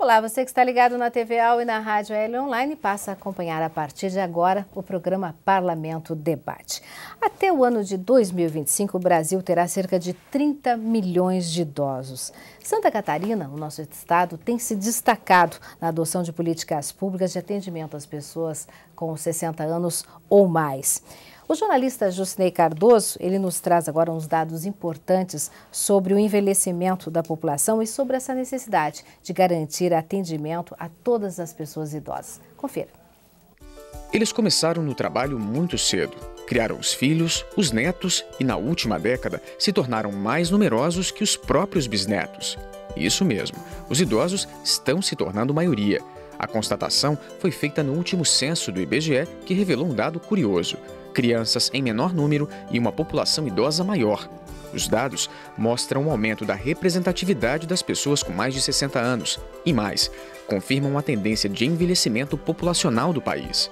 Olá, você que está ligado na TV AL e na Rádio AL Online passa a acompanhar a partir de agora o programa Parlamento Debate. Até o ano de 2025, o Brasil terá cerca de 30 milhões de idosos. Santa Catarina, o nosso estado, tem se destacado na adoção de políticas públicas de atendimento às pessoas com 60 anos ou mais. O jornalista Jusnei Cardoso, ele nos traz agora uns dados importantes sobre o envelhecimento da população e sobre essa necessidade de garantir atendimento a todas as pessoas idosas. Confira. Eles começaram no trabalho muito cedo. Criaram os filhos, os netos e, na última década, se tornaram mais numerosos que os próprios bisnetos. Isso mesmo, os idosos estão se tornando maioria. A constatação foi feita no último censo do IBGE, que revelou um dado curioso. Crianças em menor número e uma população idosa maior. Os dados mostram um aumento da representatividade das pessoas com mais de 60 anos e mais, confirmam a tendência de envelhecimento populacional do país.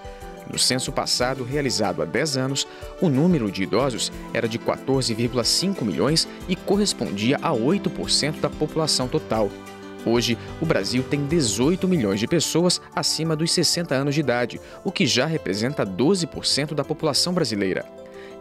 No censo passado, realizado há 10 anos, o número de idosos era de 14,5 milhões e correspondia a 8% da população total. Hoje, o Brasil tem 18 milhões de pessoas acima dos 60 anos de idade, o que já representa 12% da população brasileira.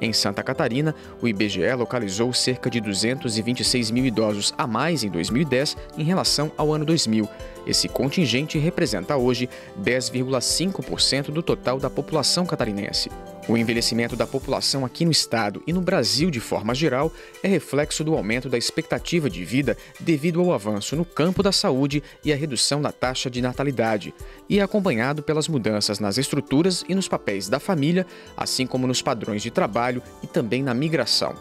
Em Santa Catarina, o IBGE localizou cerca de 226 mil idosos a mais em 2010 em relação ao ano 2000. Esse contingente representa hoje 10,5% do total da população catarinense. O envelhecimento da população aqui no estado e no Brasil de forma geral é reflexo do aumento da expectativa de vida devido ao avanço no campo da saúde e à redução da taxa de natalidade, e é acompanhado pelas mudanças nas estruturas e nos papéis da família, assim como nos padrões de trabalho e também na migração.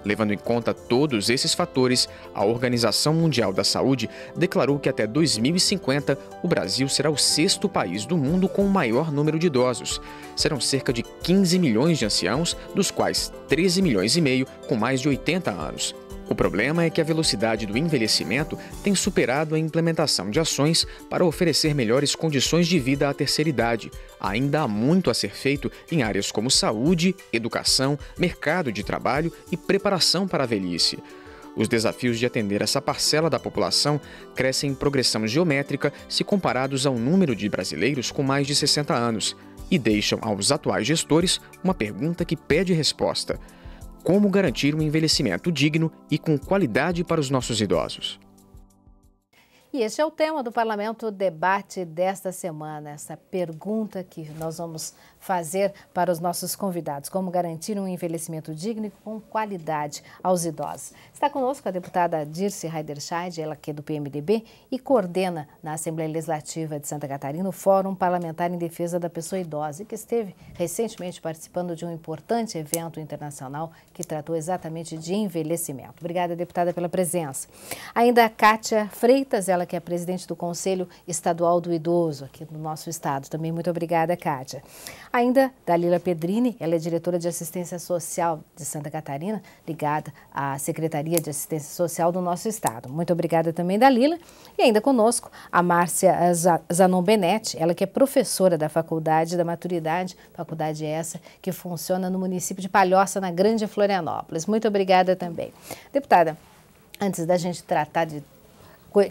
Levando em conta todos esses fatores, a Organização Mundial da Saúde declarou que até 2050 o Brasil será o 6º país do mundo com o maior número de idosos. Serão cerca de 15 milhões de anciãos, dos quais 13 milhões e meio com mais de 80 anos. O problema é que a velocidade do envelhecimento tem superado a implementação de ações para oferecer melhores condições de vida à terceira idade. Ainda há muito a ser feito em áreas como saúde, educação, mercado de trabalho e preparação para a velhice. Os desafios de atender essa parcela da população crescem em progressão geométrica se comparados ao número de brasileiros com mais de 60 anos e deixam aos atuais gestores uma pergunta que pede resposta: como garantir um envelhecimento digno e com qualidade para os nossos idosos? E este é o tema do Parlamento Debate desta semana, essa pergunta que nós vamos fazer para os nossos convidados: como garantir um envelhecimento digno e com qualidade aos idosos. Está conosco a deputada Dirce Heiderscheid, ela que é do PMDB e coordena na Assembleia Legislativa de Santa Catarina o Fórum Parlamentar em Defesa da Pessoa Idosa, e que esteve recentemente participando de um importante evento internacional que tratou exatamente de envelhecimento. Obrigada, deputada, pela presença. Ainda a Kátia Freitas, ela que é presidente do Conselho Estadual do Idoso aqui no nosso estado. Também muito obrigada, Kátia. Ainda Dalila Pedrini, ela é diretora de Assistência Social de Santa Catarina, ligada à Secretaria de Assistência Social do nosso estado. Muito obrigada também, Dalila. E ainda conosco a Márcia Zanon Benetti, ela que é professora da Faculdade da Maturidade, faculdade essa que funciona no município de Palhoça, na Grande Florianópolis. Muito obrigada também. Deputada, antes da gente tratar de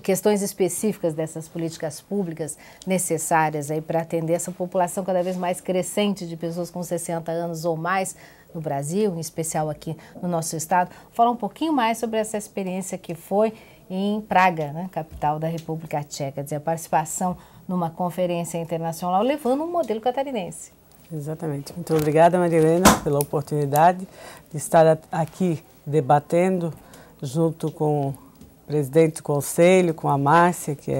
questões específicas dessas políticas públicas necessárias aí para atender essa população cada vez mais crescente de pessoas com 60 anos ou mais no Brasil, em especial aqui no nosso estado, falar um pouquinho mais sobre essa experiência que foi em Praga, né, capital da República Tcheca, quer dizer, a participação numa conferência internacional levando um modelo catarinense. Exatamente. Muito obrigada, Maria Helena, pela oportunidade de estar aqui debatendo junto com o presidente do Conselho, com a Márcia, que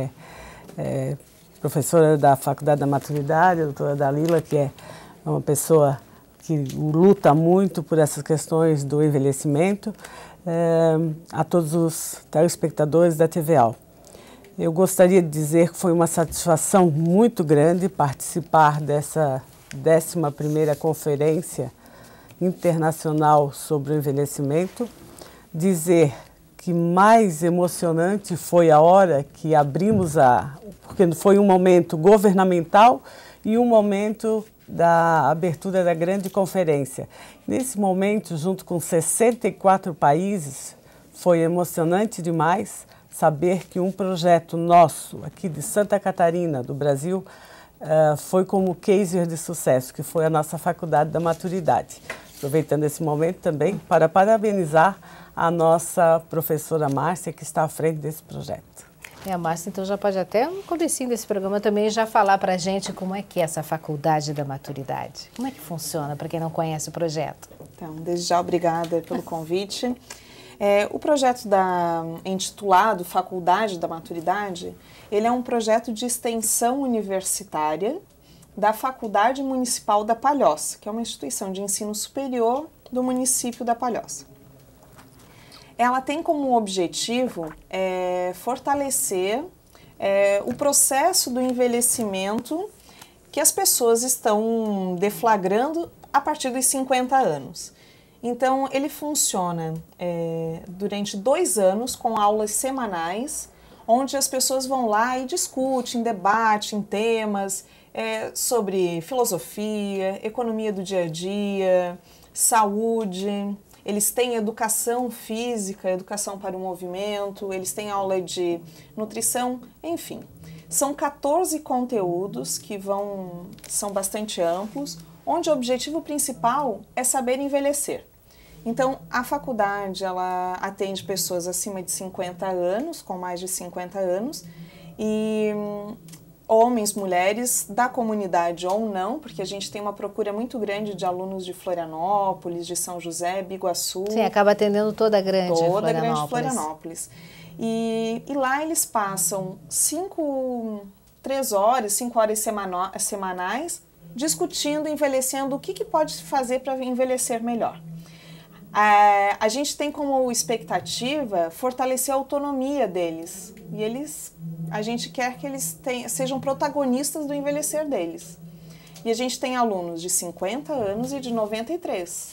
é professora da Faculdade da Maturidade, a doutora Dalila, que é uma pessoa que luta muito por essas questões do envelhecimento, a todos os telespectadores da TV AL. Eu gostaria de dizer que foi uma satisfação muito grande participar dessa 11ª Conferência Internacional sobre o Envelhecimento, dizer que mais emocionante foi a hora que abrimos porque foi um momento governamental e um momento da abertura da grande conferência. Nesse momento, junto com 64 países, foi emocionante demais saber que um projeto nosso, aqui de Santa Catarina, do Brasil, foi como case de sucesso, que foi a nossa Faculdade da Maturidade. Aproveitando esse momento também para parabenizar a nossa professora Márcia, que está à frente desse projeto. A Márcia, então, já pode até, no comecinho desse programa também, já falar para a gente como é que é essa Faculdade da Maturidade. Como é que funciona, para quem não conhece o projeto? Então, desde já, obrigada pelo convite. O projeto intitulado Faculdade da Maturidade, ele é um projeto de extensão universitária da Faculdade Municipal da Palhoça, que é uma instituição de ensino superior do município da Palhoça. Ela tem como objetivo fortalecer o processo do envelhecimento que as pessoas estão deflagrando a partir dos 50 anos. Então, ele funciona durante 2 anos com aulas semanais, onde as pessoas vão lá e discutem, debatem temas sobre filosofia, economia do dia a dia, saúde. Eles têm educação física, educação para o movimento, eles têm aula de nutrição, enfim. São 14 conteúdos que são bastante amplos, onde o objetivo principal é saber envelhecer. Então, a faculdade, ela atende pessoas acima de 50 anos, com mais de 50 anos, e homens, mulheres, da comunidade ou não, porque a gente tem uma procura muito grande de alunos de Florianópolis, de São José, Biguaçu. Sim, acaba atendendo toda a grande Florianópolis. Toda a grande Florianópolis. E lá eles passam 5 horas semanais, discutindo, envelhecendo, o que pode fazer para envelhecer melhor. A gente tem como expectativa fortalecer a autonomia deles. E a gente quer que eles sejam protagonistas do envelhecer deles. E a gente tem alunos de 50 anos e de 93.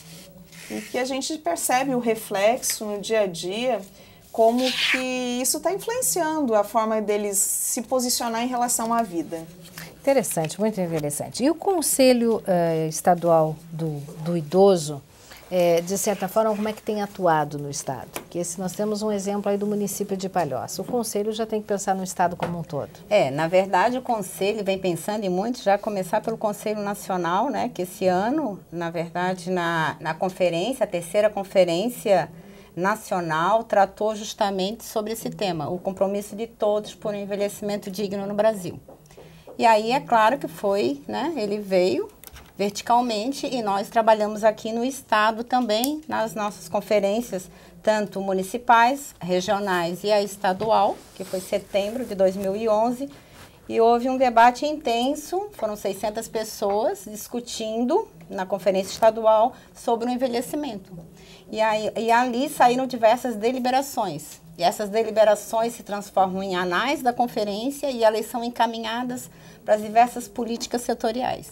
E que a gente percebe o reflexo no dia a dia, como que isso está influenciando a forma deles se posicionar em relação à vida. Interessante, muito interessante. E o Conselho Estadual do Idoso, de certa forma, como é que tem atuado no Estado? Porque se nós temos um exemplo aí do município de Palhoça, o Conselho já tem que pensar no Estado como um todo. Na verdade, o Conselho vem pensando em muito, já começar pelo Conselho Nacional, né, que esse ano, na verdade, na conferência, a 3ª Conferência Nacional, tratou justamente sobre esse tema, o compromisso de todos por um envelhecimento digno no Brasil. E aí, é claro que foi, né, ele veio verticalmente e nós trabalhamos aqui no Estado também, nas nossas conferências, tanto municipais, regionais e a estadual, que foi em setembro de 2011, e houve um debate intenso, foram 600 pessoas discutindo na conferência estadual sobre o envelhecimento. E ali saíram diversas deliberações, e essas deliberações se transformam em anais da conferência e elas são encaminhadas para as diversas políticas setoriais.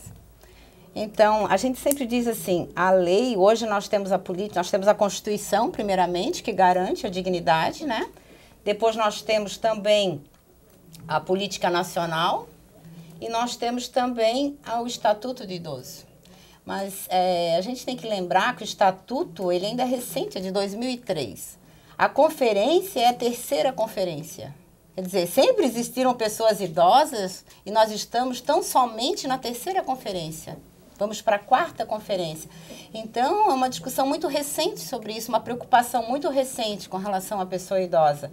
Então, a gente sempre diz assim, a lei, hoje nós temos a Constituição, primeiramente, que garante a dignidade, né? Depois nós temos também a Política Nacional e nós temos também o Estatuto do Idoso. Mas a gente tem que lembrar que o Estatuto, ele ainda é recente, é de 2003. A conferência é a 3ª conferência. Quer dizer, sempre existiram pessoas idosas e nós estamos tão somente na 3ª conferência. Vamos para a 4ª conferência. Então, é uma discussão muito recente sobre isso, uma preocupação muito recente com relação à pessoa idosa.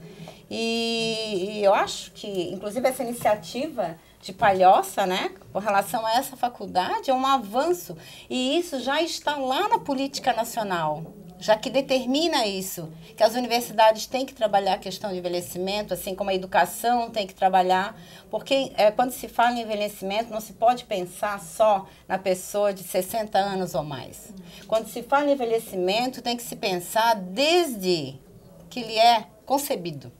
E eu acho que, inclusive, essa iniciativa de Palhoça, né, com relação a essa faculdade, é um avanço. E isso já está lá na política nacional, já que determina isso, que as universidades têm que trabalhar a questão de envelhecimento, assim como a educação tem que trabalhar, porque quando se fala em envelhecimento, não se pode pensar só na pessoa de 60 anos ou mais. Quando se fala em envelhecimento, tem que se pensar desde que ele é concebido,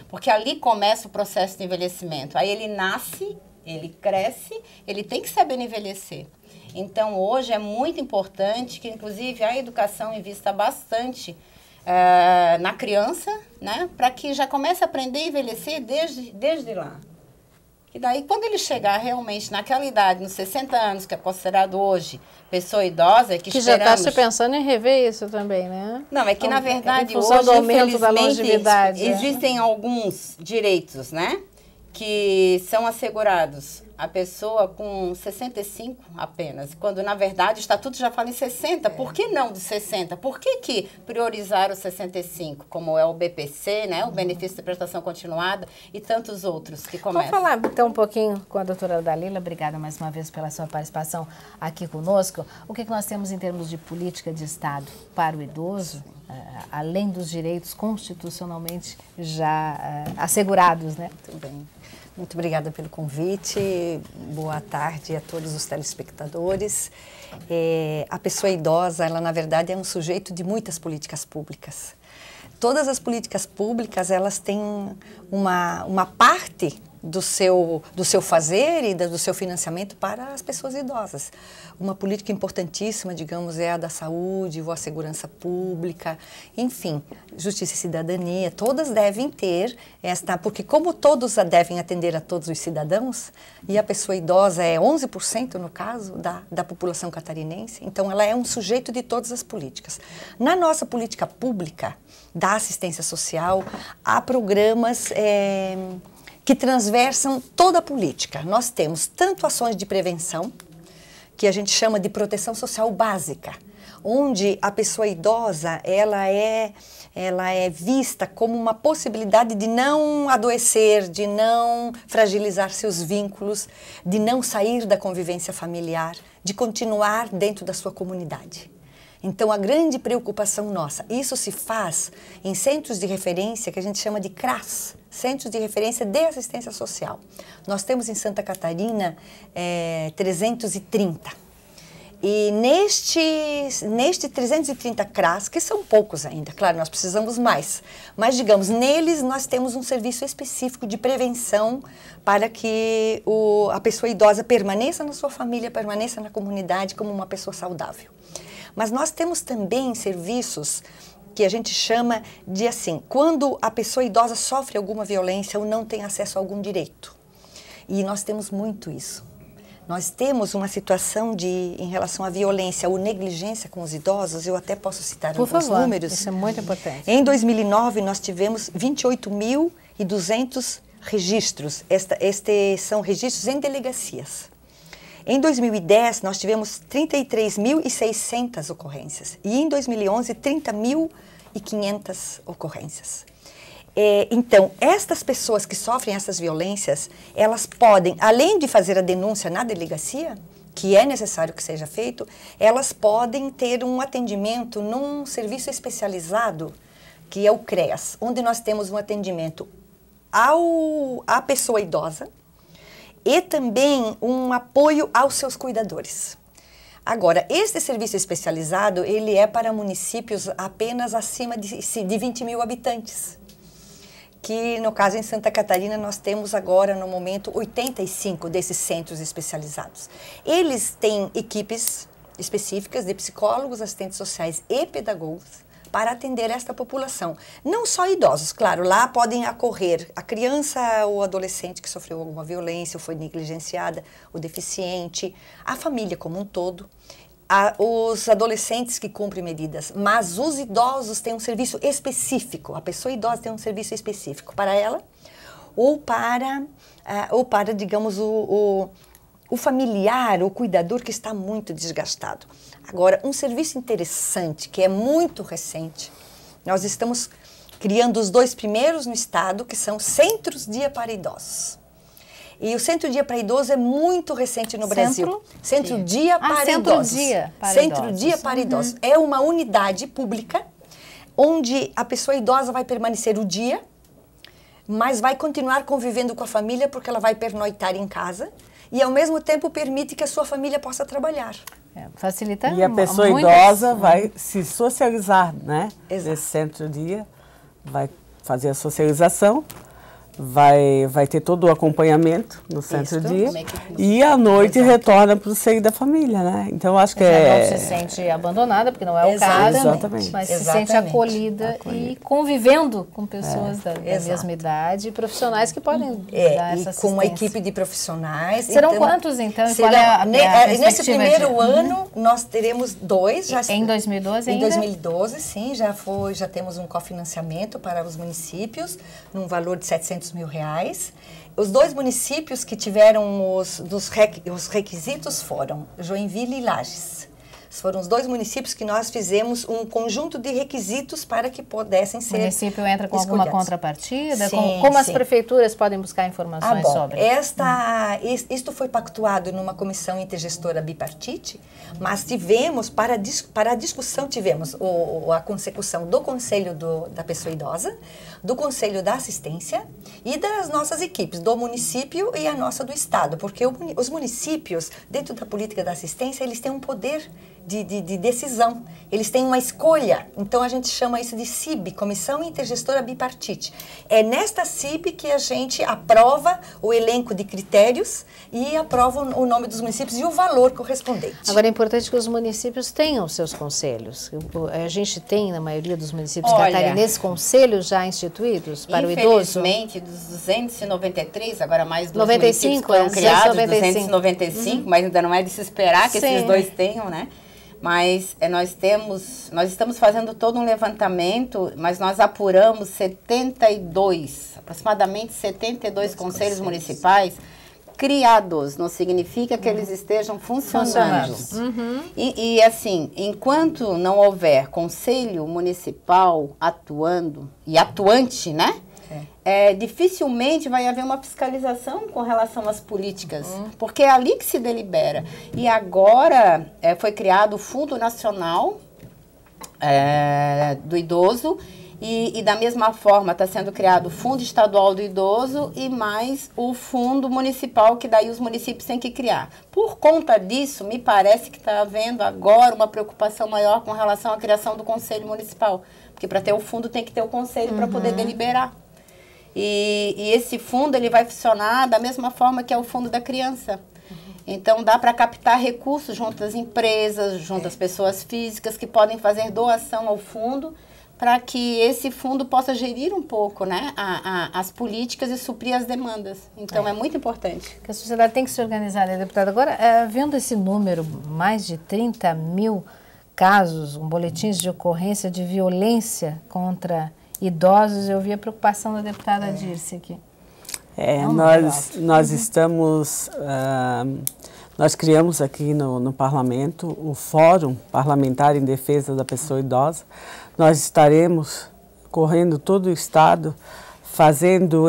porque ali começa o processo de envelhecimento. Aí ele nasce, ele cresce, ele tem que saber envelhecer. Então, hoje é muito importante que, inclusive, a educação invista bastante na criança, né, para que já comece a aprender a envelhecer desde lá. E daí, quando ele chegar realmente naquela idade, nos 60 anos, que é considerado hoje pessoa idosa, que já está esperamos... se pensando em rever isso também, né? Não, é que na verdade, em função hoje, do aumento da longevidade, existem alguns direitos, né? Que são assegurados a pessoa com 65 apenas, quando na verdade o estatuto já fala em 60. Por que não de 60? Por que priorizar os 65, como é o BPC, né, o benefício de prestação continuada e tantos outros que começam? Vamos falar então um pouquinho com a doutora Dalila. Obrigada mais uma vez pela sua participação aqui conosco. O que nós temos em termos de política de Estado para o idoso, além dos direitos constitucionalmente já assegurados, né? Muito bem. Muito obrigada pelo convite, boa tarde a todos os telespectadores. A pessoa idosa, ela na verdade é um sujeito de muitas políticas públicas. Todas as políticas públicas, elas têm uma parte do seu fazer e do seu financiamento para as pessoas idosas. Uma política importantíssima, digamos, é a da saúde, ou a segurança pública, enfim, justiça e cidadania, todas devem ter porque como todos devem atender a todos os cidadãos, e a pessoa idosa é 11% no caso da população catarinense, então ela é um sujeito de todas as políticas. Na nossa política pública da assistência social, há programas que transversam toda a política. Nós temos tanto ações de prevenção, que a gente chama de proteção social básica, onde a pessoa idosa ela é vista como uma possibilidade de não adoecer, de não fragilizar seus vínculos, de não sair da convivência familiar, de continuar dentro da sua comunidade. Então, a grande preocupação nossa, isso se faz em centros de referência que a gente chama de CRAS, Centros de Referência de Assistência Social. Nós temos em Santa Catarina 330. E neste 330 CRAS, que são poucos ainda, claro, nós precisamos mais, mas digamos, neles nós temos um serviço específico de prevenção para que a pessoa idosa permaneça na sua família, permaneça na comunidade como uma pessoa saudável. Mas nós temos também serviços que a gente chama de assim, quando a pessoa idosa sofre alguma violência ou não tem acesso a algum direito. E nós temos muito isso. Nós temos uma situação em relação à violência ou negligência com os idosos, eu até posso citar alguns números. Isso é muito importante. Em 2009, nós tivemos 28.200 registros. Estes são registros em delegacias. Em 2010, nós tivemos 33.600 ocorrências. E em 2011, 30.500 ocorrências. Então, estas pessoas que sofrem essas violências, elas podem, além de fazer a denúncia na delegacia, que é necessário que seja feito, elas podem ter um atendimento num serviço especializado, que é o CREAS, onde nós temos um atendimento à pessoa idosa, e também um apoio aos seus cuidadores. Agora, este serviço especializado, ele é para municípios apenas acima de 20 mil habitantes, que no caso em Santa Catarina nós temos agora no momento 85 desses centros especializados. Eles têm equipes específicas de psicólogos, assistentes sociais e pedagogos para atender esta população. Não só idosos, claro, lá podem ocorrer a criança ou adolescente que sofreu alguma violência ou foi negligenciada, o deficiente, a família como um todo, os adolescentes que cumprem medidas, mas os idosos têm um serviço específico, a pessoa idosa tem um serviço específico para ela ou para digamos, o familiar, o cuidador que está muito desgastado. Agora, um serviço interessante, que é muito recente, nós estamos criando os 2 primeiros no estado, que são Centros Dia para Idosos. E o Centro Dia para Idosos é muito recente no Brasil. Centro Dia para Idosos. Centro Dia para Idosos. É uma unidade pública onde a pessoa idosa vai permanecer o dia, mas vai continuar convivendo com a família porque ela vai pernoitar em casa e, ao mesmo tempo, permite que a sua família possa trabalhar. Facilita muito. E a pessoa idosa vai se socializar, né? Exato. Nesse centro-dia, vai fazer a socialização vai ter todo o acompanhamento no centro-dia e à noite retorna para o seio da família, né? Então acho que não se sente abandonada, porque não é o caso, mas se sente acolhida e convivendo com pessoas da mesma idade e profissionais que podem dar essa assistência. Com uma equipe de profissionais. Serão quantos então? E qual é a nesse primeiro ano nós teremos 2. Em 2012 ainda? Em 2012, sim, já temos um cofinanciamento para os municípios, num valor de R$700 mil. Os 2 municípios que tiveram os requisitos foram Joinville e Lages. Foram os 2 municípios que nós fizemos um conjunto de requisitos para que pudessem ser. O município entra com alguma contrapartida? Sim, como as prefeituras podem buscar informações sobre? Isto foi pactuado numa comissão intergestora bipartite, mas tivemos, para a discussão, tivemos a consecução do Conselho da Pessoa Idosa, do Conselho da Assistência e das nossas equipes, do município e a nossa do Estado, porque os municípios, dentro da política da assistência, eles têm um poder de decisão, eles têm uma escolha, então a gente chama isso de CIB, Comissão Intergestora Bipartite. É nesta CIB que a gente aprova o elenco de critérios e aprova o nome dos municípios e o valor correspondente. Agora é importante que os municípios tenham seus conselhos. A gente tem, na maioria dos municípios catarinenses, conselhos já instituídos para o idoso? Infelizmente, dos 293, agora mais 2 95, foram criados, 295, mas ainda não é de se esperar que esses 2 tenham, né? Mas nós estamos fazendo todo um levantamento, mas nós apuramos aproximadamente 72 conselhos municipais criados, não significa que eles estejam funcionando. E assim, enquanto não houver conselho municipal atuando e atuante, né? Dificilmente vai haver uma fiscalização com relação às políticas, porque é ali que se delibera. E agora foi criado o Fundo Nacional do Idoso e da mesma forma está sendo criado o Fundo Estadual do Idoso e mais o Fundo Municipal, que daí os municípios têm que criar. Por conta disso, me parece que está havendo agora uma preocupação maior com relação à criação do Conselho Municipal, porque para ter o fundo tem que ter o Conselho para poder deliberar. E esse fundo ele vai funcionar da mesma forma que é o Fundo da Criança. Então, dá para captar recursos junto às empresas, junto às pessoas físicas que podem fazer doação ao fundo, para que esse fundo possa gerir um pouco, né, as políticas e suprir as demandas. Então, é muito importante. Que a sociedade tem que se organizar, né, deputada? Agora, vendo esse número, mais de 30 mil casos, boletins de ocorrência de violência contra idosos, eu vi a preocupação da deputada Dirce aqui. Nós estamos, nós criamos aqui no Parlamento o Fórum Parlamentar em Defesa da Pessoa Idosa. Nós estaremos correndo todo o Estado, fazendo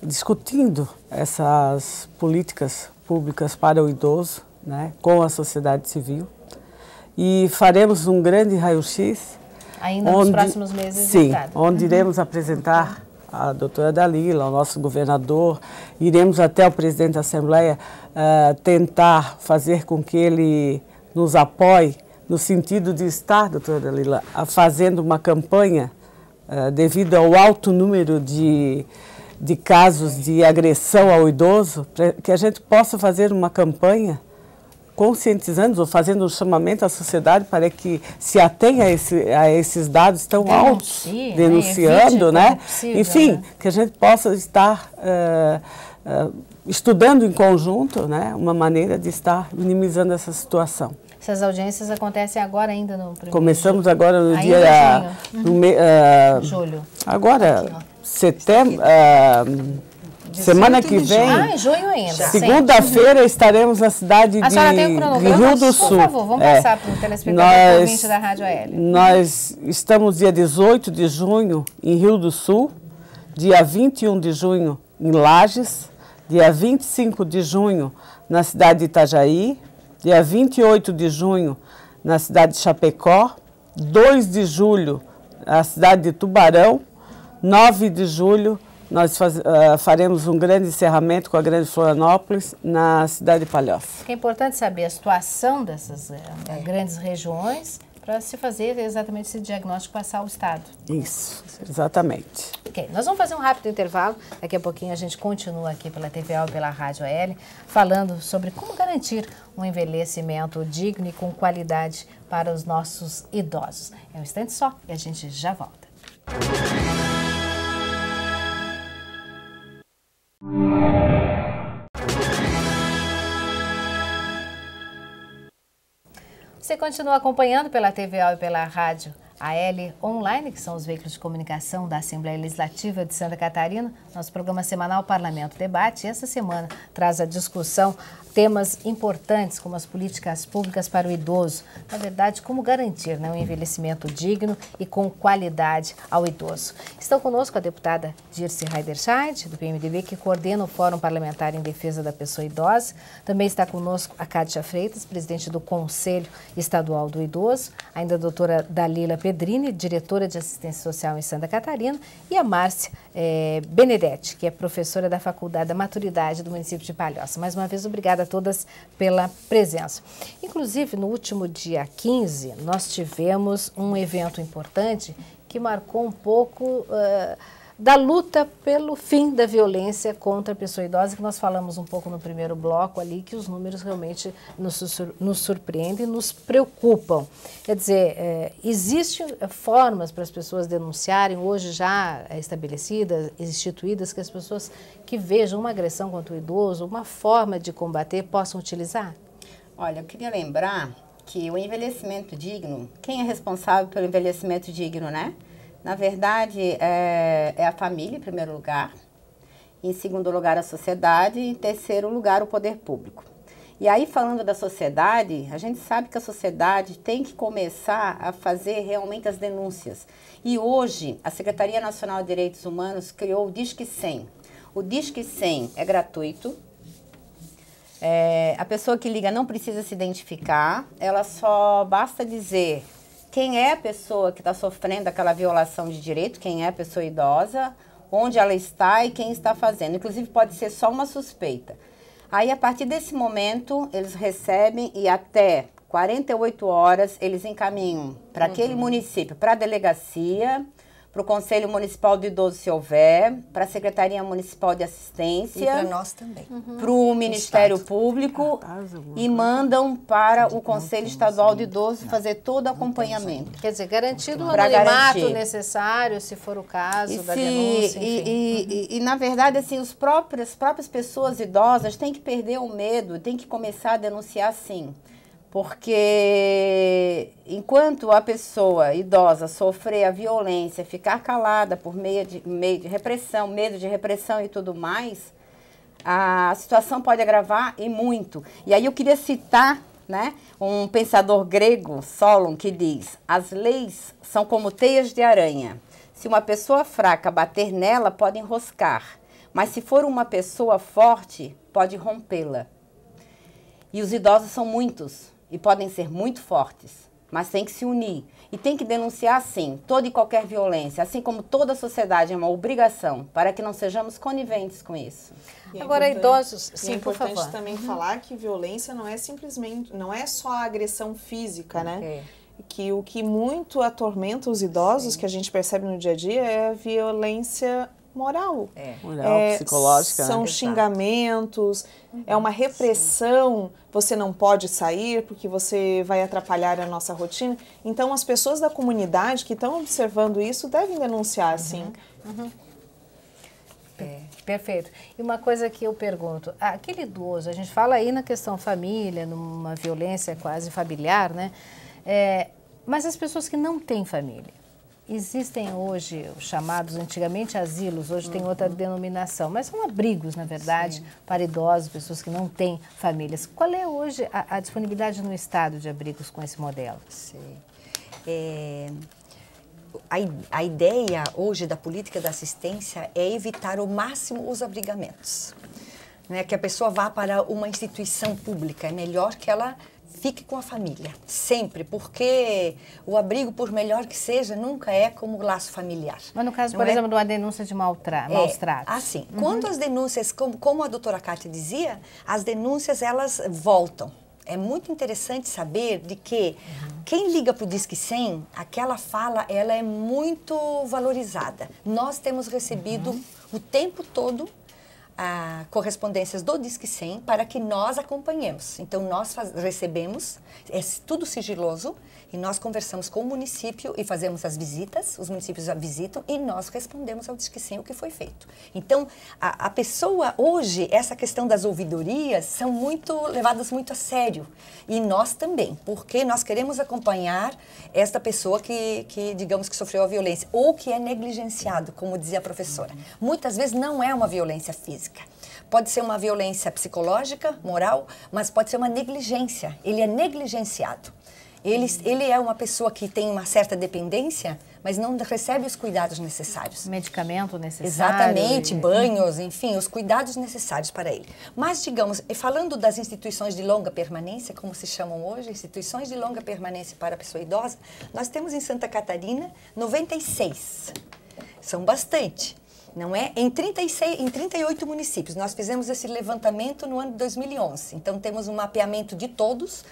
discutindo essas políticas públicas para o idoso, né, com a sociedade civil. E faremos um grande raio-x. Ainda nos próximos meses, sim, onde iremos apresentar a doutora Dalila, ao nosso governador, iremos até o presidente da Assembleia tentar fazer com que ele nos apoie no sentido de estar, doutora Dalila, fazendo uma campanha devido ao alto número de casos de agressão ao idoso, que a gente possa fazer uma campanha conscientizando ou fazendo um chamamento à sociedade para que se atenha a esses dados tão altos, denunciando, né? Enfim, que a gente possa estar estudando em conjunto, né, uma maneira de estar minimizando essa situação. Essas audiências acontecem agora ainda no primeiro Começamos agora no dia... julho. Agora, setembro... semana que vem, em junho ainda. Segunda-feira estaremos na cidade de Rio do Sul. Por favor, vamos passar para o telespectador ouvinte da Rádio AL. Nós estamos dia 18 de junho em Rio do Sul, dia 21 de junho em Lages, dia 25 de junho na cidade de Itajaí, dia 28 de junho na cidade de Chapecó, 2 de julho na cidade de Tubarão, 9 de julho nós faremos um grande encerramento com a Grande Florianópolis na cidade de Palhoça. É importante saber a situação dessas grandes regiões para se fazer exatamente esse diagnóstico, passar ao Estado. Isso, exatamente. Ok, nós vamos fazer um rápido intervalo. Daqui a pouquinho a gente continua aqui pela TVA ou pela Rádio AL, falando sobre como garantir um envelhecimento digno e com qualidade para os nossos idosos. É um instante só e a gente já volta. Você continua acompanhando pela TVA e pela Rádio AL Online, que são os veículos de comunicação da Assembleia Legislativa de Santa Catarina, nosso programa semanal Parlamento Debate. E essa semana traz a discussão temas importantes como as políticas públicas para o idoso. Na verdade, como garantir um envelhecimento digno e com qualidade ao idoso. Estão conosco a deputada Dirce Heiderscheid, do PMDB, que coordena o Fórum Parlamentar em Defesa da Pessoa Idosa. Também está conosco a Kátia Freitas, presidente do Conselho Estadual do Idoso. Ainda a doutora Dalila Pedrini, diretora de Assistência Social em Santa Catarina. E a Márcia Benedetti, que é professora da Faculdade da Maturidade do município de Palhoça. Mais uma vez, obrigada a todas pela presença. Inclusive, no último dia 15, nós tivemos um evento importante que marcou um pouco da luta pelo fim da violência contra a pessoa idosa, que nós falamos um pouco no primeiro bloco ali, que os números realmente nos surpreendem e nos preocupam. Quer dizer, existem formas para as pessoas denunciarem, hoje já estabelecidas, instituídas, que as pessoas que vejam uma agressão contra o idoso, uma forma de combater, possam utilizar? Olha, eu queria lembrar que o envelhecimento digno, quem é responsável pelo envelhecimento digno, né? Na verdade, é a família, em primeiro lugar, em segundo lugar, a sociedade e em terceiro lugar, o poder público. E aí, falando da sociedade, a gente sabe que a sociedade tem que começar a fazer realmente as denúncias. E hoje, a Secretaria Nacional de Direitos Humanos criou o Disque 100. O Disque 100 é gratuito. A pessoa que liga não precisa se identificar, ela só basta dizer quem é a pessoa que está sofrendo aquela violação de direito, quem é a pessoa idosa, onde ela está e quem está fazendo. Inclusive, pode ser só uma suspeita. Aí, a partir desse momento, eles recebem e até 48 horas eles encaminham para aquele município, para a delegacia, para o Conselho Municipal do Idoso, se houver, para a Secretaria Municipal de Assistência. E para nós também. Para o Ministério Público e mandam para o Conselho Estadual do Idoso fazer todo o acompanhamento. Quer dizer, garantido o anonimato necessário, se for o caso, da denúncia, enfim. E, na verdade, assim, as próprias pessoas idosas têm que perder o medo, têm que começar a denunciar sim. Porque enquanto a pessoa idosa sofrer a violência, ficar calada por meio de repressão, medo de repressão e tudo mais, a situação pode agravar e muito. E aí eu queria citar, né, um pensador grego, Solon, que diz: as leis são como teias de aranha. Se uma pessoa fraca bater nela, pode enroscar. Mas se for uma pessoa forte, pode rompê-la. E os idosos são muitos. E podem ser muito fortes, mas tem que se unir. E tem que denunciar, sim, toda e qualquer violência, assim como toda a sociedade é uma obrigação, para que não sejamos coniventes com isso. Agora, idosos, sim, por favor. É importante também falar que violência não é simplesmente, não é só a agressão física, né? Que o que muito atormenta os idosos, que a gente percebe no dia a dia, é a violência moral. Moral, psicológica. São xingamentos, é uma repressão, você não pode sair porque você vai atrapalhar a nossa rotina. Então, as pessoas da comunidade que estão observando isso devem denunciar, sim. Perfeito. E uma coisa que eu pergunto, aquele idoso, a gente fala aí na questão família, numa violência quase familiar, né? Mas as pessoas que não têm família, existem hoje os chamados, antigamente asilos, hoje tem outra denominação, mas são abrigos, na verdade, para idosos, pessoas que não têm famílias. Qual é hoje a disponibilidade no estado de abrigos com esse modelo? A ideia hoje da política da assistência é evitar ao máximo os abrigamentos. Né? Que a pessoa vá para uma instituição pública, é melhor que ela fique com a família, sempre, porque o abrigo, por melhor que seja, nunca é como o laço familiar. Mas no caso, por exemplo, de uma denúncia de maus tratos? Assim, quando as denúncias, como a doutora Kátia dizia, as denúncias, elas voltam. é muito interessante saber de que quem liga para o Disque 100, aquela fala, ela é muito valorizada. Nós temos recebido o tempo todo correspondências do Disque 100 para que nós acompanhemos. Então, nós recebemos, é tudo sigiloso, e nós conversamos com o município e fazemos as visitas, os municípios visitam e nós respondemos ao Disque 100 o que foi feito. Então, a pessoa, hoje, essa questão das ouvidorias são levadas muito a sério. E nós também, porque nós queremos acompanhar esta pessoa que digamos que sofreu a violência ou que é negligenciado, como dizia a professora. Muitas vezes não é uma violência física. Pode ser uma violência psicológica, moral, mas pode ser uma negligência. Ele é negligenciado. Ele é uma pessoa que tem uma certa dependência, mas não recebe os cuidados necessários. Medicamento necessário. Exatamente, banhos, enfim, os cuidados necessários para ele. Mas, digamos, falando das instituições de longa permanência, como se chamam hoje, instituições de longa permanência para a pessoa idosa, nós temos em Santa Catarina 96. São bastante. Não é? Em 38 municípios. Nós fizemos esse levantamento no ano de 2011. Então, temos um mapeamento de todas,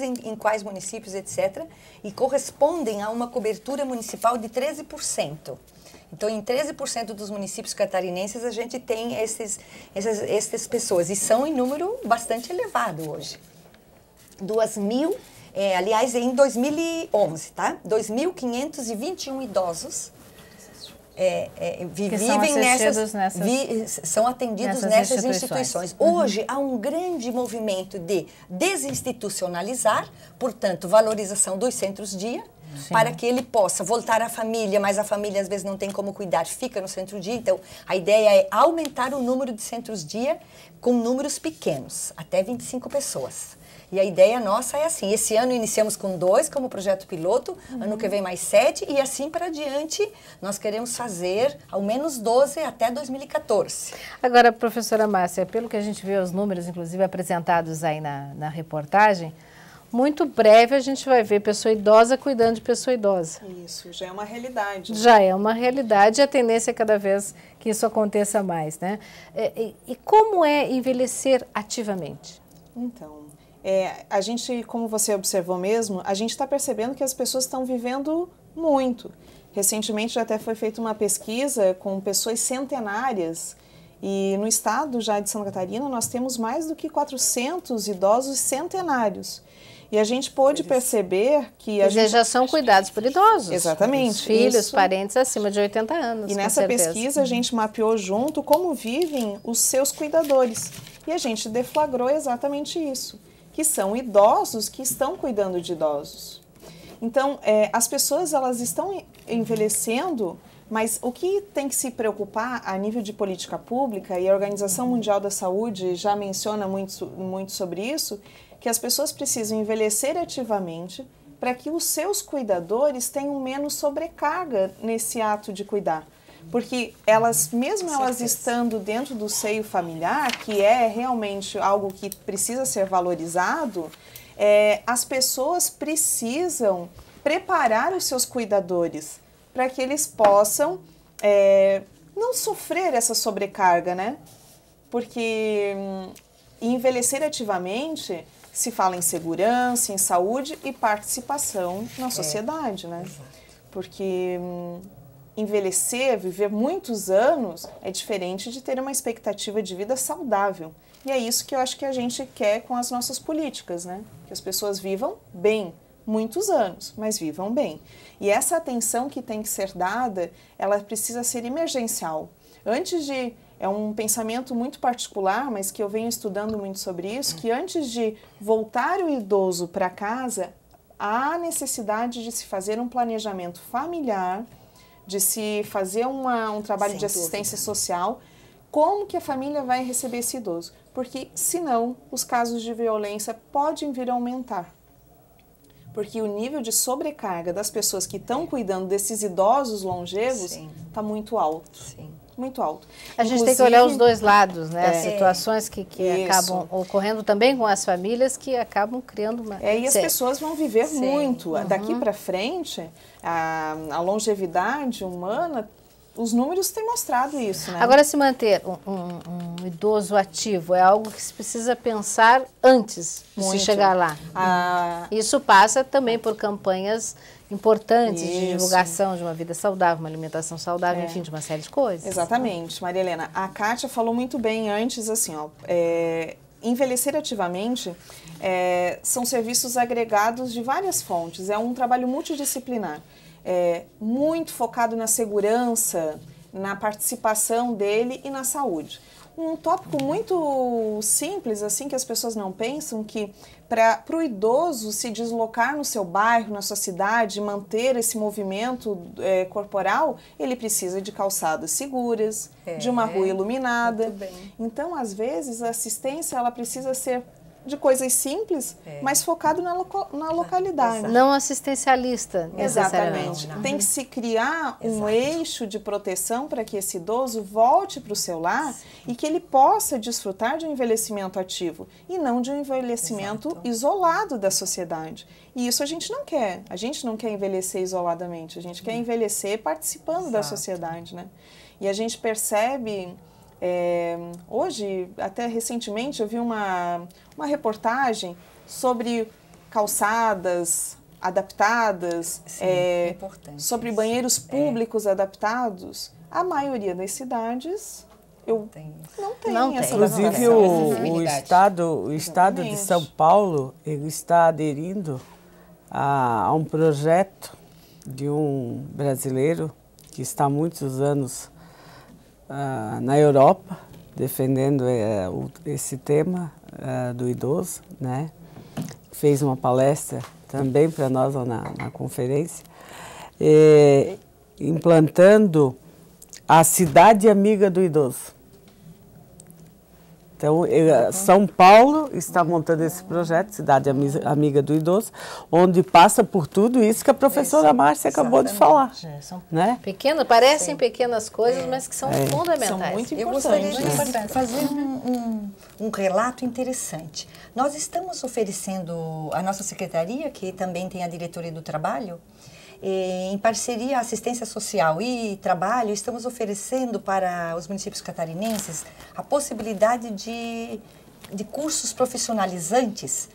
em quais municípios, etc. E correspondem a uma cobertura municipal de 13%. Então, em 13% dos municípios catarinenses, a gente tem essas pessoas. E são em número bastante elevado hoje. 2.000, aliás, em 2011, tá? 2.521 idosos são atendidos nessas instituições. Hoje há um grande movimento de desinstitucionalizar, portanto, valorização dos centros-dia, para que ele possa voltar à família, mas a família às vezes não tem como cuidar, fica no centro-dia. Então, a ideia é aumentar o número de centros-dia com números pequenos, até 25 pessoas. E a ideia nossa é assim, esse ano iniciamos com 2 como projeto piloto, ano que vem mais 7 e assim para diante nós queremos fazer ao menos 12 até 2014. Agora, professora Márcia, pelo que a gente vê os números, inclusive apresentados aí na reportagem, muito breve a gente vai ver pessoa idosa cuidando de pessoa idosa. Isso, já é uma realidade. Já é uma realidade e a tendência é cada vez que isso aconteça mais, né? E como é envelhecer ativamente? Então, a gente, como você observou mesmo, a gente está percebendo que as pessoas estão vivendo muito. Recentemente já até foi feita uma pesquisa com pessoas centenárias e no estado já de Santa Catarina nós temos mais do que 400 idosos centenários. E a gente pôde perceber que... já são cuidados por idosos. Exatamente. Os filhos, parentes acima de 80 anos, e nessa pesquisa a gente mapeou junto como vivem os seus cuidadores. E a gente deflagrou exatamente isso, que são idosos que estão cuidando de idosos. Então, as pessoas elas estão envelhecendo, mas o que tem que se preocupar a nível de política pública, e a Organização Mundial da Saúde já menciona muito sobre isso, que as pessoas precisam envelhecer ativamente para que os seus cuidadores tenham menos sobrecarga nesse ato de cuidar. Porque elas, mesmo elas estando dentro do seio familiar, que é realmente algo que precisa ser valorizado, as pessoas precisam preparar os seus cuidadores para que eles possam não sofrer essa sobrecarga, né? Porque envelhecer ativamente se fala em segurança, em saúde e participação na sociedade, né? Porque envelhecer, viver muitos anos, é diferente de ter uma expectativa de vida saudável. E é isso que eu acho que a gente quer com as nossas políticas, né? Que as pessoas vivam bem, muitos anos, mas vivam bem. E essa atenção que tem que ser dada, ela precisa ser emergencial. Antes de... É um pensamento muito particular, mas que eu venho estudando muito sobre isso, que antes de voltar o idoso para casa, há necessidade de se fazer um planejamento familiar, de se fazer um trabalho de assistência social, como que a família vai receber esse idoso. Porque, senão, os casos de violência podem vir a aumentar. Porque o nível de sobrecarga das pessoas que estão cuidando desses idosos longevos está muito alto. Sim. Muito alto. A gente tem que olhar os dois lados, né? As situações que acabam ocorrendo também com as famílias que acabam criando uma... E as pessoas vão viver muito. Daqui para frente, a longevidade humana os números têm mostrado isso, né? Agora, se manter um idoso ativo é algo que se precisa pensar antes de se chegar lá. Isso passa também por campanhas importantes de divulgação de uma vida saudável, uma alimentação saudável, enfim, de uma série de coisas. Exatamente, Maria Helena. A Kátia falou muito bem antes, assim, ó, envelhecer ativamente são serviços agregados de várias fontes, é um trabalho multidisciplinar. Muito focado na segurança, na participação dele e na saúde. Um tópico muito simples, assim, que as pessoas não pensam, que para o idoso se deslocar no seu bairro, na sua cidade, manter esse movimento corporal, ele precisa de calçadas seguras, de uma rua iluminada. Então, às vezes, a assistência ela precisa ser de coisas simples, mas focado na localidade. Não assistencialista, Exatamente. Tem que se criar um eixo de proteção para que esse idoso volte para o seu lar e que ele possa desfrutar de um envelhecimento ativo e não de um envelhecimento isolado da sociedade. E isso a gente não quer. A gente não quer envelhecer isoladamente, a gente quer envelhecer participando da sociedade, né? E a gente percebe... hoje, até recentemente, eu vi uma reportagem sobre calçadas adaptadas, sobre banheiros públicos adaptados. A maioria das cidades não tem essa Inclusive, adaptação. o estado de São Paulo ele está aderindo a um projeto de um brasileiro que está há muitos anos na Europa, defendendo esse tema do idoso, né? Fez uma palestra também para nós lá na conferência, implantando a cidade amiga do idoso. Então, São Paulo está montando esse projeto, Cidade Amiga do Idoso, onde passa por tudo isso que a professora Márcia acabou de falar. São né? Parecem pequenas coisas, mas que são fundamentais. São muito importantes. Eu gostaria de fazer um relato interessante. Nós estamos oferecendo, a nossa secretaria, que também tem a diretoria do trabalho, em parceria Assistência Social e Trabalho, estamos oferecendo para os municípios catarinenses a possibilidade de cursos profissionalizantes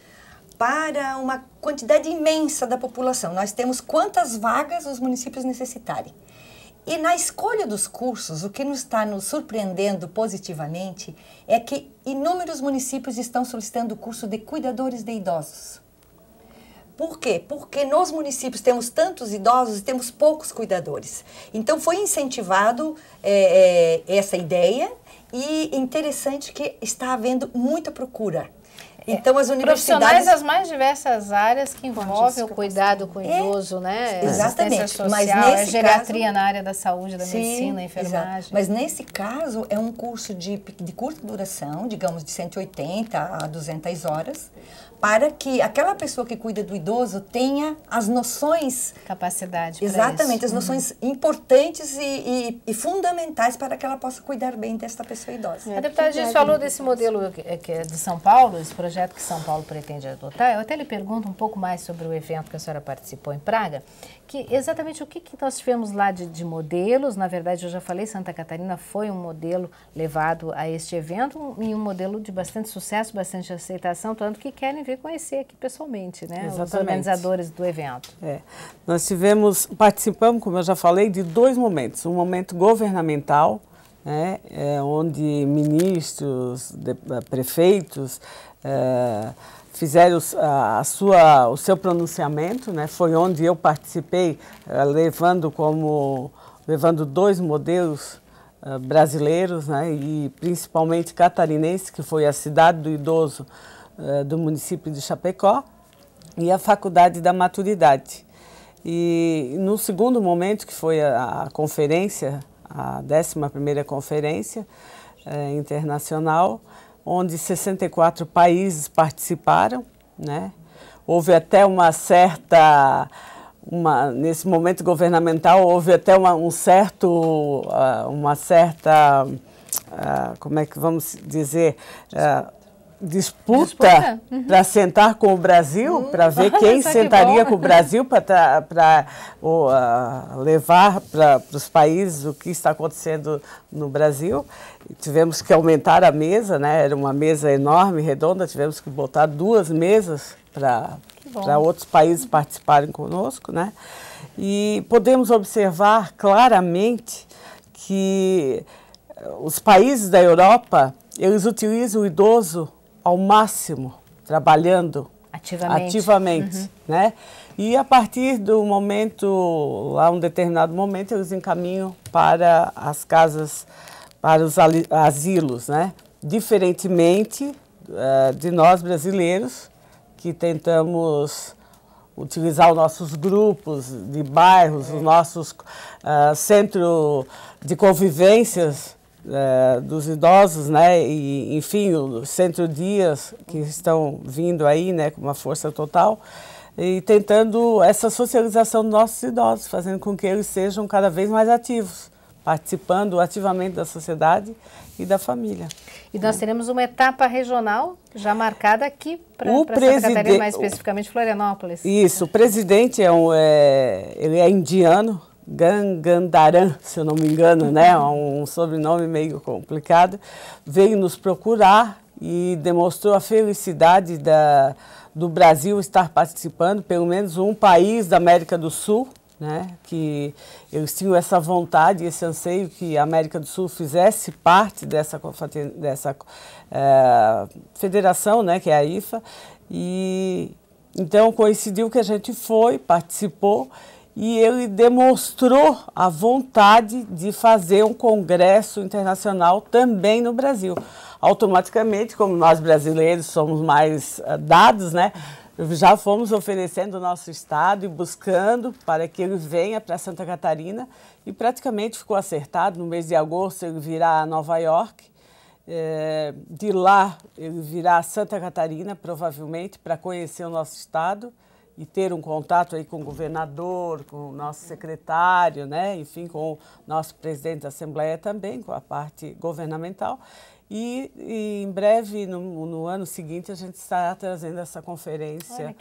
para uma quantidade imensa da população. Nós temos quantas vagas os municípios necessitarem. E na escolha dos cursos, o que está nos surpreendendo positivamente é que inúmeros municípios estão solicitando o curso de cuidadores de idosos. Por quê? Porque nos municípios temos tantos idosos e temos poucos cuidadores. Então, foi incentivado essa ideia e interessante que está havendo muita procura. Então, as universidades... Profissionais das mais diversas áreas que envolvem o cuidado com o idoso, né? Exatamente. Assistência social, mas nesse geriatria caso, na área da saúde, da medicina, enfermagem. Exato. Mas nesse caso, é um curso de curta duração, digamos de 180 a 200 horas, para que aquela pessoa que cuida do idoso tenha as noções... Capacidade para Exatamente, isso. as noções importantes e fundamentais para que ela possa cuidar bem desta pessoa idosa. A deputada Gis falou desse modelo que é de São Paulo, esse projeto que São Paulo pretende adotar. Eu até lhe pergunto um pouco mais sobre o evento que a senhora participou em Praga, que exatamente o que nós tivemos lá de modelos. Na verdade, eu já falei, Santa Catarina foi um modelo levado a este evento e um modelo de bastante sucesso, bastante aceitação, tanto que querem vir conhecer aqui pessoalmente, né? Exatamente. Os organizadores do evento. Nós participamos, como eu já falei, de dois momentos. Um momento governamental, né, onde ministros, prefeitos fizeram o seu pronunciamento, né? Foi onde eu participei, levando dois modelos brasileiros, né? E principalmente catarinense, que foi a Cidade do Idoso do município de Chapecó e a Faculdade da Maturidade. E no segundo momento, que foi a conferência, a 11ª Conferência Internacional, onde 64 países participaram, né? Houve até nesse momento governamental, houve até uma certa, como é que vamos dizer, disputa para sentar com o Brasil, para ver quem sentaria com o Brasil para levar para os países o que está acontecendo no Brasil. Tivemos que aumentar a mesa, né? Era uma mesa enorme, redonda, tivemos que botar 2 mesas para outros países participarem conosco, né? E podemos observar claramente que os países da Europa, eles utilizam o idoso ao máximo, trabalhando ativamente, né? E a partir do momento, lá um determinado momento, eles encaminham para as casas, para os asilos, né? Diferentemente de nós brasileiros, que tentamos utilizar os nossos grupos de bairros, os nossos centros de convivências dos idosos, né? E, enfim, os centro-dias que estão vindo aí, né, com uma força total, e tentando essa socialização dos nossos idosos, fazendo com que eles sejam cada vez mais ativos, participando ativamente da sociedade e da família. E nós teremos uma etapa regional já marcada aqui para Santa Catarina, mais especificamente Florianópolis. Isso, o presidente ele é indiano, Gangandaran, se eu não me engano, né? Um sobrenome meio complicado. Veio nos procurar e demonstrou a felicidade do Brasil estar participando, pelo menos um país da América do Sul, né? Que eles tinham essa vontade, esse anseio que a América do Sul fizesse parte dessa federação, né? Que é a IFA. E então coincidiu que a gente participou, e ele demonstrou a vontade de fazer um congresso internacional também no Brasil. Automaticamente, como nós brasileiros somos mais dados, né? Já fomos oferecendo o nosso estado e buscando para que ele venha para Santa Catarina, e praticamente ficou acertado. No mês de agosto ele virá a Nova York, de lá ele virá a Santa Catarina, provavelmente, para conhecer o nosso estado e ter um contato aí com o governador, com o nosso secretário, né? Enfim, com o nosso presidente da Assembleia também, com a parte governamental. E em breve, no ano seguinte, a gente estará trazendo essa conferência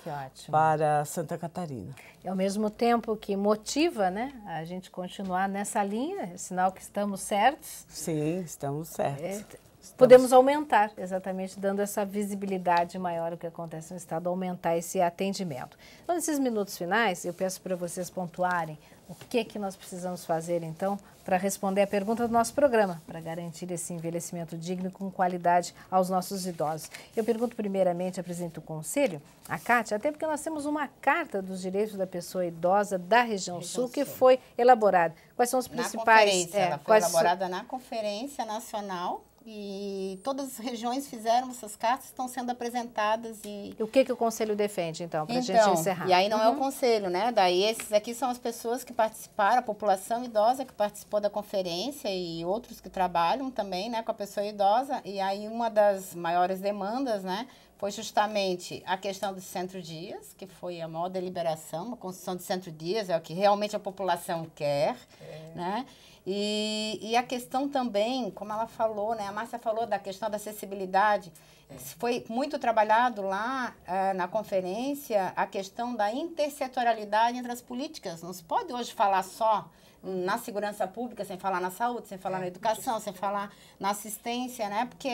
para Santa Catarina. E ao mesmo tempo que motiva, né, a gente continuar nessa linha, é sinal que estamos certos. Sim, estamos certos. Podemos aumentar, exatamente, dando essa visibilidade maior ao que acontece no Estado, aumentar esse atendimento. Então, nesses minutos finais, eu peço para vocês pontuarem o que nós precisamos fazer, então, para responder a pergunta do nosso programa, para garantir esse envelhecimento digno com qualidade aos nossos idosos. Eu pergunto primeiramente à presidente do Conselho, a Kátia, até porque nós temos uma Carta dos Direitos da Pessoa Idosa da Região Sul que foi elaborada. Quais são os principais... Ela foi elaborada na Conferência Nacional, e todas as regiões fizeram essas cartas, estão sendo apresentadas. E o que o Conselho defende, então, para a gente encerrar? E aí não é o Conselho, né? Daí esses aqui são as pessoas que participaram, a população idosa que participou da conferência e outros que trabalham também, né, com a pessoa idosa. E aí uma das maiores demandas, né, foi justamente a questão dos centro-dias, que foi a maior deliberação, a construção de centro-dias, é o que realmente a população quer, né? E a questão também, como ela falou, né, a Márcia falou da questão da acessibilidade, foi muito trabalhado lá na conferência a questão da intersetorialidade entre as políticas. Não se pode hoje falar só na segurança pública, sem falar na saúde, sem falar na educação, sem falar na assistência, né? Porque,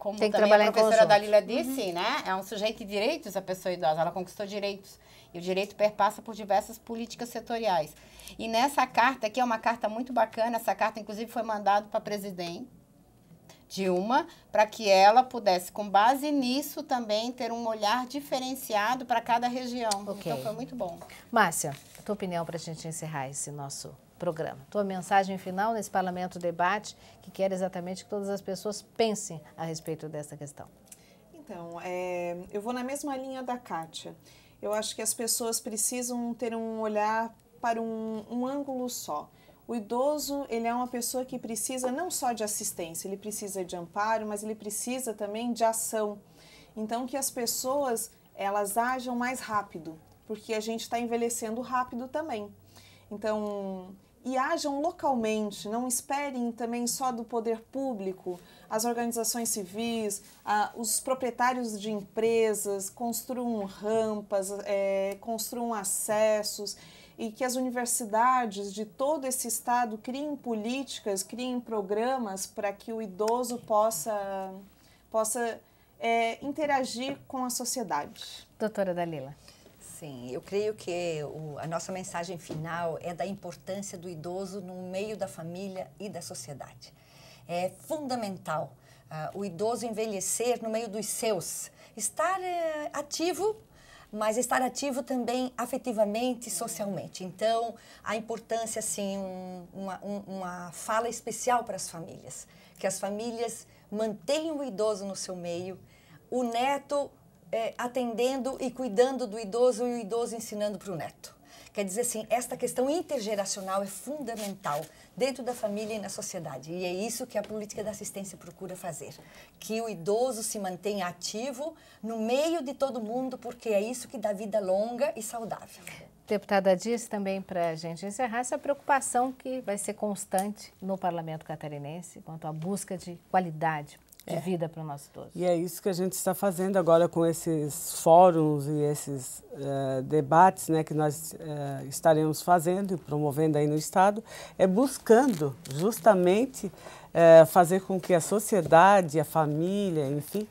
como também a professora Dalila disse, né, é um sujeito de direitos a pessoa idosa, ela conquistou direitos. E o direito perpassa por diversas políticas setoriais. E nessa carta aqui, é uma carta muito bacana, essa carta inclusive foi mandada para a presidente Dilma, para que ela pudesse, com base nisso, também ter um olhar diferenciado para cada região. Okay. Então foi muito bom. Márcia, a tua opinião para a gente encerrar esse nosso programa? Tua mensagem final nesse Parlamento Debate, que quer exatamente que todas as pessoas pensem a respeito dessa questão. Então, eu vou na mesma linha da Kátia. Eu acho que as pessoas precisam ter um olhar para um ângulo só. O idoso, ele é uma pessoa que precisa não só de assistência, ele precisa de amparo, mas ele precisa também de ação. Então, que as pessoas, elas ajam mais rápido, porque a gente está envelhecendo rápido também. Então, e ajam localmente, não esperem também só do poder público as organizações civis, os proprietários de empresas construam rampas, construam acessos, e que as universidades de todo esse estado criem políticas, criem programas para que o idoso possa interagir com a sociedade. Doutora Dalila. Sim, eu creio que a nossa mensagem final é da importância do idoso no meio da família e da sociedade. É fundamental o idoso envelhecer no meio dos seus, estar ativo, mas estar ativo também afetivamente e socialmente. Então, a importância, assim, uma fala especial para as famílias, que as famílias mantenham o idoso no seu meio, o neto atendendo e cuidando do idoso e o idoso ensinando para o neto. Quer dizer assim, esta questão intergeracional é fundamental dentro da família e na sociedade. E é isso que a política da assistência procura fazer. Que o idoso se mantenha ativo no meio de todo mundo, porque é isso que dá vida longa e saudável. Deputada, disse também para a gente encerrar essa preocupação que vai ser constante no Parlamento Catarinense quanto à busca de qualidade de vida para o nosso idoso. E é isso que a gente está fazendo agora com esses fóruns e esses debates, né, que nós estaremos fazendo e promovendo aí no Estado, é buscando justamente fazer com que a sociedade, a família, enfim,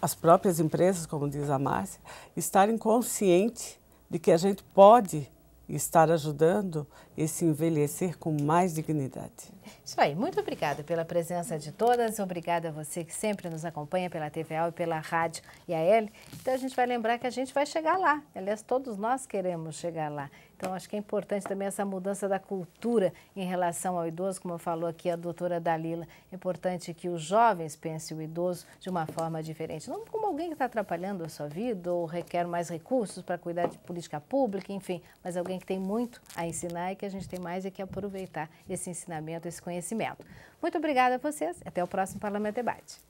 as próprias empresas, como diz a Márcia, estarem conscientes de que a gente pode estar ajudando esse envelhecer com mais dignidade. Isso aí, muito obrigada pela presença de todas, obrigada a você que sempre nos acompanha pela TVA e pela Rádio IAL. Então a gente vai lembrar que a gente vai chegar lá, aliás, todos nós queremos chegar lá. Então acho que é importante também essa mudança da cultura em relação ao idoso, como falou aqui a doutora Dalila. É importante que os jovens pensem o idoso de uma forma diferente, não como alguém que está atrapalhando a sua vida ou requer mais recursos para cuidar de política pública, enfim, mas alguém que tem muito a ensinar e que a gente tem mais que aproveitar esse ensinamento, esse conhecimento. Muito obrigada a vocês, até o próximo Parlamento Debate.